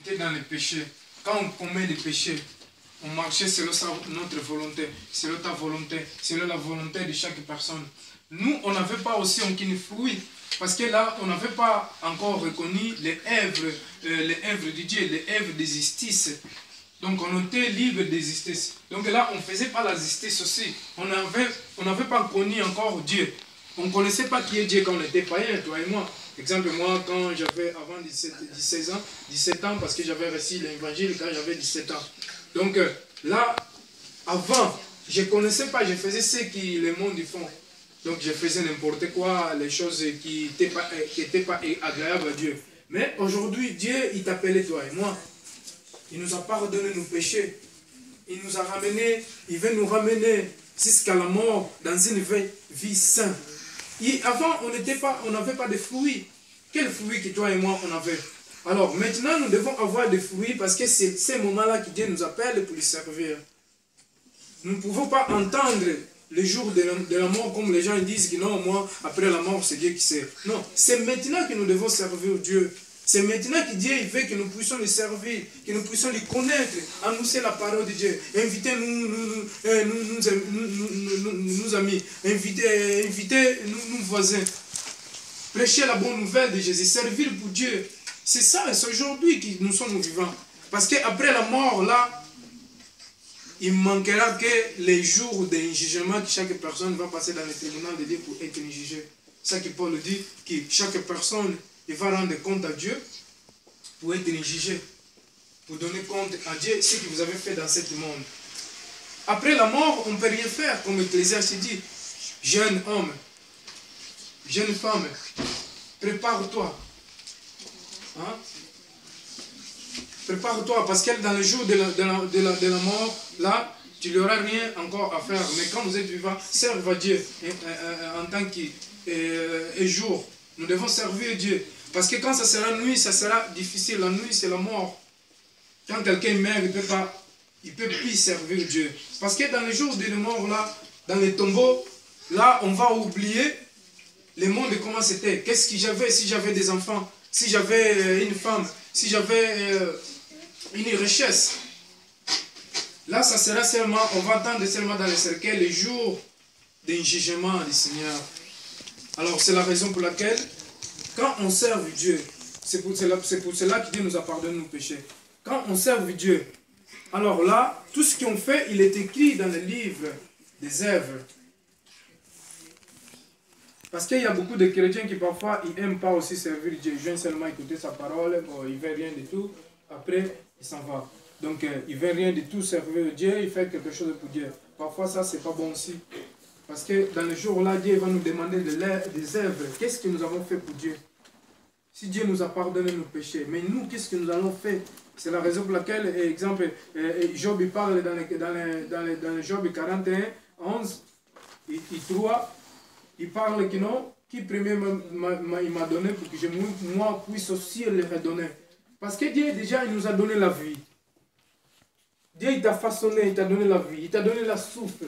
était dans les péchés. Quand on commet des péchés, on marchait selon notre volonté, selon ta volonté, selon la volonté de chaque personne. Nous, on n'avait pas aussi aucun fruit. Parce que là, on n'avait pas encore reconnu les œuvres de Dieu, les œuvres de justice. Donc on était libre de justice. Donc là, on ne faisait pas la justice aussi. On n'avait pas connu encore Dieu. On ne connaissait pas qui est Dieu quand on était païen, toi et moi. Exemple, moi, quand j'avais avant 17 ans, parce que j'avais reçu l'évangile quand j'avais 17 ans. Donc là, avant, je ne connaissais pas, je faisais ce que le monde font. Donc je faisais n'importe quoi, les choses qui n'étaient pas agréables à Dieu. Mais aujourd'hui, Dieu, il t'appelait toi et moi. Il nous a pardonné nos péchés. Il nous a ramenés, il veut nous ramener jusqu'à la mort dans une vie sainte. Avant, on n'avait pas de fruits. Quels fruits que toi et moi on avait? Alors maintenant, nous devons avoir des fruits parce que c'est ces moments-là que Dieu nous appelle pour lui servir. Nous ne pouvons pas entendre le jour de la mort comme les gens disent que non, moi, après la mort, c'est Dieu qui sait. Non, c'est maintenant que nous devons servir Dieu. C'est maintenant que Dieu veut que nous puissions le servir, que nous puissions le connaître, annoncer la parole de Dieu, inviter nos amis, inviter nos voisins, prêcher la bonne nouvelle de Jésus, servir pour Dieu. C'est ça, c'est aujourd'hui que nous sommes vivants. Parce qu'après la mort, là, il manquera que les jours d'un jugement que chaque personne va passer dans le tribunal de Dieu pour être jugée. C'est ça que Paul dit, que chaque personne il va rendre compte à Dieu pour être jugé, pour donner compte à Dieu ce que vous avez fait dans ce monde. Après la mort, on ne peut rien faire, comme Ecclésiaste dit. Jeune homme, jeune femme, prépare-toi. Hein? Prépare-toi, parce que dans le jour de la mort, là, tu n'auras rien encore à faire. Mais quand vous êtes vivant, serve à Dieu en tant que jour. Nous devons servir Dieu. Parce que quand ça sera nuit, ça sera difficile. La nuit, c'est la mort. Quand quelqu'un meurt, il ne peut plus servir Dieu. Parce que dans les jours de la mort, là, dans les tombeaux, là, on va oublier le monde comment c'était. Qu'est-ce que j'avais si j'avais des enfants, si j'avais une femme, si j'avais une richesse. Là, ça sera seulement, on va attendre seulement dans les cercueils les jours d'un jugement du Seigneur. Alors, c'est la raison pour laquelle, quand on sert Dieu, c'est pour cela que Dieu nous a pardonné nos péchés. Quand on sert Dieu, alors là, tout ce qu'on fait, il est écrit dans le livre des œuvres. Parce qu'il y a beaucoup de chrétiens qui parfois, ils n'aiment pas aussi servir Dieu. Ils viennent seulement écouter sa parole, bon, ils ne veulent rien du tout. Après, ils s'en vont. Donc, ils ne veulent rien du tout servir Dieu, ils font quelque chose pour Dieu. Parfois, ça, ce n'est pas bon aussi. Parce que dans le jour-là, Dieu va nous demander des œuvres. Qu'est-ce que nous avons fait pour Dieu? Si Dieu nous a pardonné nos péchés, mais nous, qu'est-ce que nous allons faire? C'est la raison pour laquelle, exemple, Job il parle dans le Job 41, 11, et 3, il parle que non, qui premier il m'a donné pour que moi puisse aussi le redonner. Parce que Dieu déjà, il nous a donné la vie. Dieu, il t'a façonné, il t'a donné la vie, il t'a donné la souffle.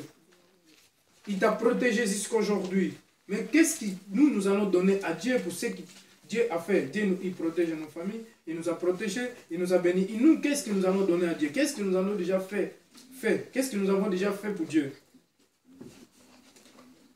Il t'a protégé jusqu'à aujourd'hui. Mais qu'est-ce que nous allons donner à Dieu pour ce que Dieu a fait? Dieu, il protège nos familles, il nous a protégés, il nous a bénis. Et nous, qu'est-ce que nous allons donner à Dieu? Qu'est-ce que nous avons déjà fait? Qu'est-ce que nous avons déjà fait pour Dieu?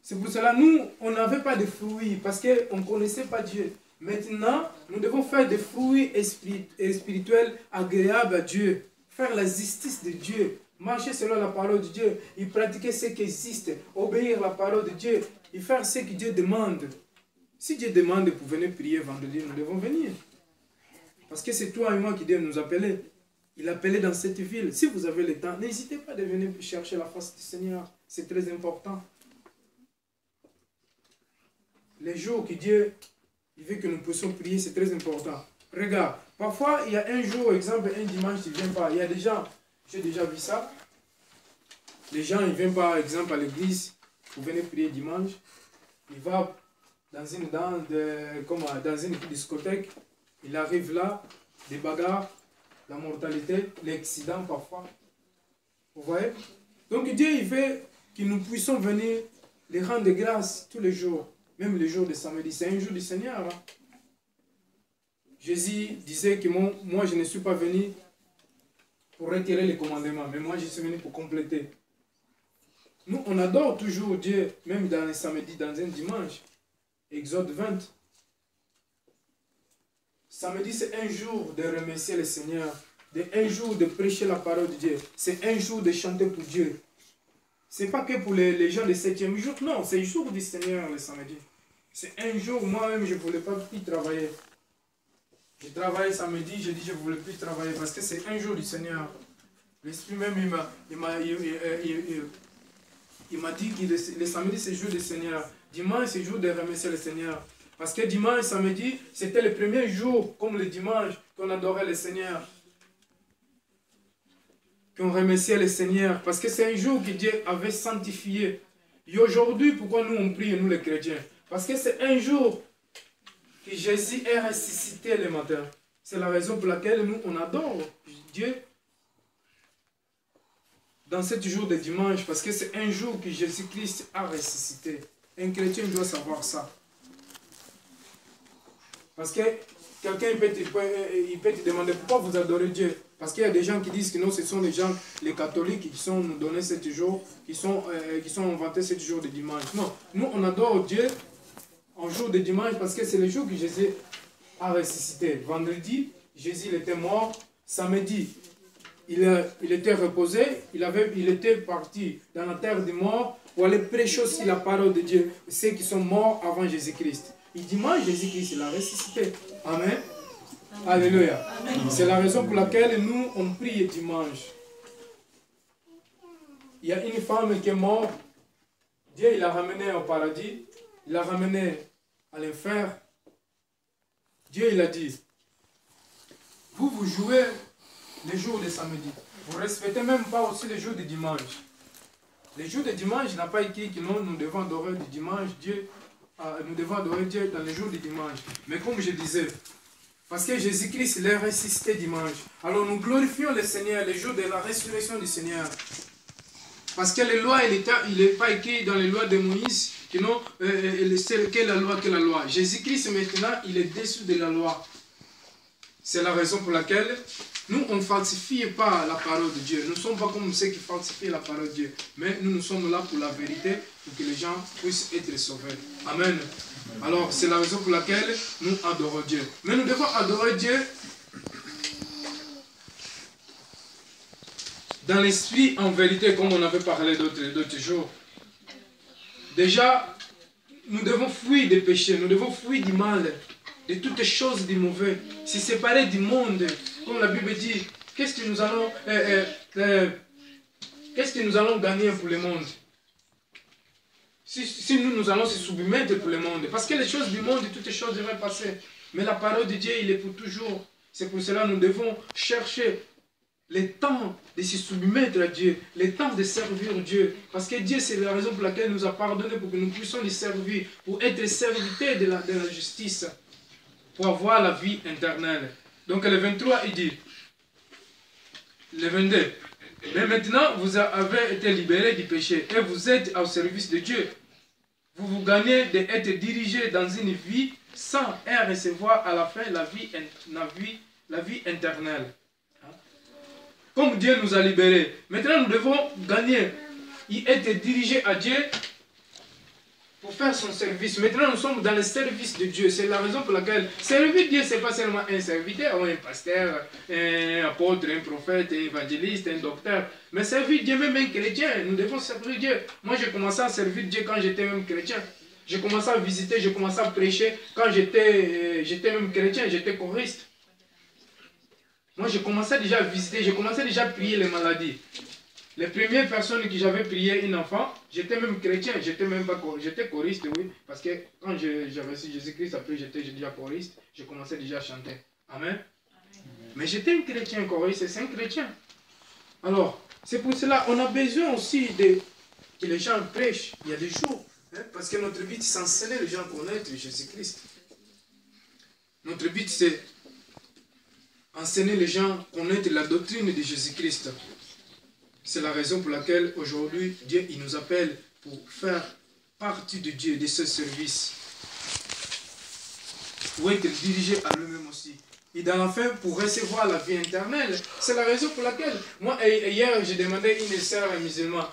C'est pour cela, nous, on n'avait pas de fruits parce qu'on ne connaissait pas Dieu. Maintenant, nous devons faire des fruits spirituels agréables à Dieu. Faire la justice de Dieu. Marcher selon la parole de Dieu, il pratiquer ce qui existe, obéir à la parole de Dieu, il faire ce que Dieu demande. Si Dieu demande pour venir prier vendredi, nous devons venir. Parce que c'est toi et moi qui Dieu nous appeler. Il appelait dans cette ville. Si vous avez le temps, n'hésitez pas de venir chercher la face du Seigneur. C'est très important. Les jours que Dieu il veut que nous puissions prier, c'est très important. Regarde, parfois il y a un jour, exemple, un dimanche, tu ne viens pas. Il y a des gens, j'ai déjà vu ça. Les gens, ils ne viennent pas, exemple, à l'église pour venir prier dimanche. Ils vont dans une discothèque. Il arrive là, des bagarres, la mortalité, l'accident parfois. Vous voyez? Donc Dieu, il veut que nous puissions venir les rendre grâce tous les jours. Même le jour de samedi. C'est un jour du Seigneur. Hein? Jésus disait que moi je ne suis pas venu pour retirer les commandements, mais moi je suis venu pour compléter. Nous, on adore toujours Dieu, même dans les samedis, dans un dimanche. Exode 20. Samedi, c'est un jour de remercier le Seigneur. Un jour de prêcher la parole de Dieu. C'est un jour de chanter pour Dieu. Ce n'est pas que pour les gens du 7e jour. Non, c'est le jour du Seigneur le samedi. C'est un jour, moi-même, je ne voulais pas plus travailler. J'ai travaillé samedi, j'ai dit je ne voulais plus travailler parce que c'est un jour du Seigneur. L'Esprit même, il m'a dit que le samedi, c'est le jour du Seigneur. Dimanche, c'est le jour de remercier le Seigneur. Parce que dimanche, samedi, c'était le premier jour, comme le dimanche, qu'on adorait le Seigneur. Qu'on remerciait le Seigneur. Parce que c'est un jour que Dieu avait sanctifié. Et aujourd'hui, pourquoi nous on prie, nous les chrétiens? Parce que c'est un jour que Jésus est ressuscité le matin. C'est la raison pour laquelle nous, on adore Dieu dans ce jour de dimanche. Parce que c'est un jour que Jésus-Christ a ressuscité. Un chrétien doit savoir ça. Parce que quelqu'un peut te demander pourquoi vous adorez Dieu. Parce qu'il y a des gens qui disent que non, ce sont les gens, les catholiques qui sont nous donnés ce jour, qui sont inventés ce jour de dimanche. Non, nous on adore Dieu en jour de dimanche parce que c'est le jour que Jésus a ressuscité. Vendredi, Jésus il était mort. Samedi, il était reposé. Il était parti dans la terre des morts pour aller prêcher aussi la parole de Dieu. Ceux qui sont morts avant Jésus-Christ. Et dimanche, Jésus-Christ, il a ressuscité. Amen. Alléluia. C'est la raison pour laquelle nous, on prie dimanche. Il y a une femme qui est morte. Dieu, il l'a ramenée au paradis. Il l'a ramenée à l'enfer. Dieu, il a dit, vous jouez les jours de samedi. Vous ne respectez même pas aussi les jours de dimanche. Les jours de dimanche, il n'a pas écrit que nous devons adorer du dimanche. Nous devons adorer Dieu dans les jours du dimanche. Mais comme je disais, parce que Jésus-Christ il est ressuscité dimanche, alors nous glorifions le Seigneur les jours de la résurrection du Seigneur. Parce que les lois, il n'est pas écrit dans les lois de Moïse, que non, c'est que la loi. Jésus-Christ maintenant, il est dessus de la loi. C'est la raison pour laquelle nous, on ne falsifie pas la parole de Dieu. Nous ne sommes pas comme ceux qui falsifient la parole de Dieu. Mais nous sommes là pour la vérité, pour que les gens puissent être sauvés. Amen. Alors, c'est la raison pour laquelle nous adorons Dieu. Mais nous devons adorer Dieu dans l'esprit, en vérité, comme on avait parlé d'autres jours. Déjà, nous devons fuir des péchés, nous devons fuir du mal, de toutes choses du mauvais, se séparer du monde. Comme la Bible dit, qu'est-ce que nous allons gagner pour le monde? Si nous allons se soumettre pour le monde. Parce que les choses du monde, toutes les choses devraient passer. Mais la parole de Dieu, il est pour toujours. C'est pour cela que nous devons chercher le temps de se soumettre à Dieu, le temps de servir Dieu. Parce que Dieu, c'est la raison pour laquelle il nous a pardonné, pour que nous puissions lui servir, pour être serviteurs de la justice, pour avoir la vie éternelle. Donc le 23, il dit, le 22, mais maintenant vous avez été libérés du péché et vous êtes au service de Dieu. Vous gagnez d'être dirigés dans une vie sans et recevoir à la fin la vie éternelle. Comme Dieu nous a libérés, maintenant nous devons gagner et être dirigés à Dieu pour faire son service. Maintenant nous sommes dans le service de Dieu. C'est la raison pour laquelle servir Dieu, ce n'est pas seulement un serviteur, ou un pasteur, un apôtre, un prophète, un évangéliste, un docteur. Mais servir Dieu, même un chrétien, nous devons servir Dieu. Moi j'ai commencé à servir Dieu quand j'étais même chrétien. J'ai commencé à visiter, j'ai commencé à prêcher quand j'étais même chrétien, j'étais choriste. Moi, j'ai commencé déjà à visiter, j'ai commencé déjà à prier les maladies. Les premières personnes que j'avais prié, un enfant, j'étais même chrétien, j'étais choriste, oui. Parce que quand j'ai reçu Jésus-Christ, après j'étais déjà choriste, j'ai commencé déjà à chanter. Amen. Amen. Mais j'étais un chrétien choriste, c'est un chrétien. Alors, c'est pour cela on a besoin aussi que les gens prêchent. Il y a des jours. Parce que notre but, c'est d'enseigner les gens à connaître Jésus-Christ. Notre but, c'est enseigner les gens à connaître la doctrine de Jésus-Christ. C'est la raison pour laquelle aujourd'hui, Dieu il nous appelle pour faire partie de Dieu, de ce service. Pour être dirigé à lui-même aussi. et dans la fin pour recevoir la vie éternelle. C'est la raison pour laquelle, moi, hier, j'ai demandé à une sœur musulmane,